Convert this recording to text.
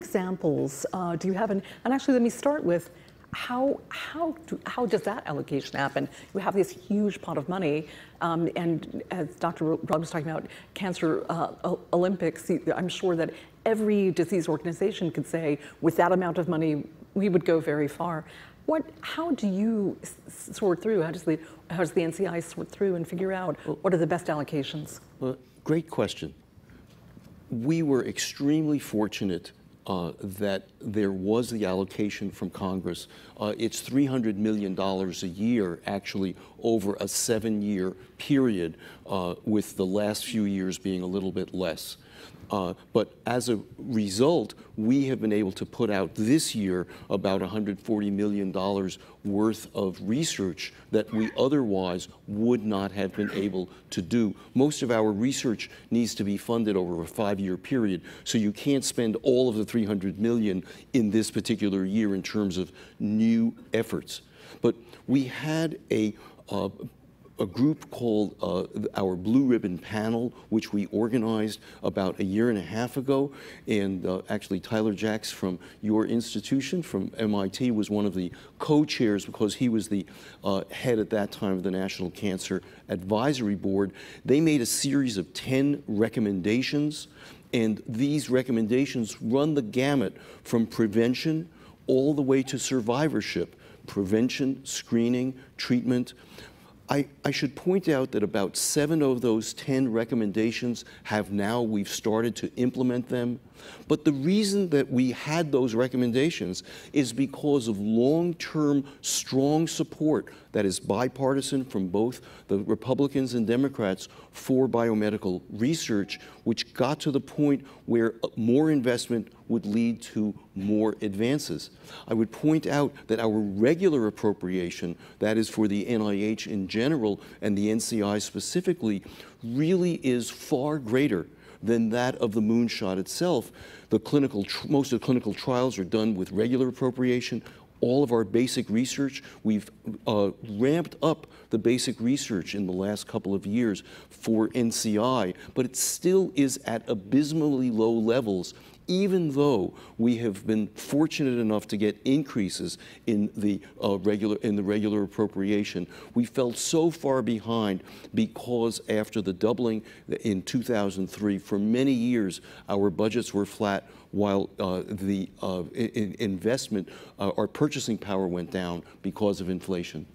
Examples do you have? And actually, let me start with how does that allocation happen? You have this huge pot of money, and as Dr. Rod was talking about Cancer Olympics, I'm sure that every disease organization could say, with that amount of money, we would go very far. How do you sort through? How does the NCI sort through and figure out what are the best allocations? Well, great question. We were extremely fortunate that there was the allocation from Congress. It's $300 million a year, actually, over a 7-year period, with the last few years being a little bit less. But as a result, we have been able to put out this year about $140 million worth of research that we otherwise would not have been able to do. Most of our research needs to be funded over a 5-year period, so you can't spend all of the $300 million in this particular year in terms of new efforts. But we had a group called our Blue Ribbon Panel, which we organized about a year and a half ago. And actually, Tyler Jacks from your institution, from MIT, was one of the co-chairs because he was the head at that time of the National Cancer Advisory Board. They made a series of 10 recommendations, and these recommendations run the gamut from prevention all the way to survivorship. Prevention, screening, treatment. I should point out that about 7 of those 10 recommendations we've started to implement them. But the reason that we had those recommendations is because of long-term, strong support that is bipartisan from both the Republicans and Democrats for biomedical research, which got to the point where more investment would lead to more advances. I would point out that our regular appropriation, that is for the NIH in general and the NCI specifically, really is far greater than that of the Moonshot itself. Most of the clinical trials are done with regular appropriation. All of our basic research, we've ramped up the basic research in the last couple of years for NCI, but it still is at abysmally low levels, even though we have been fortunate enough to get increases in the regular appropriation. We fell so far behind because after the doubling in 2003, for many years our budgets were flat while the investment, our purchasing power went down because of inflation.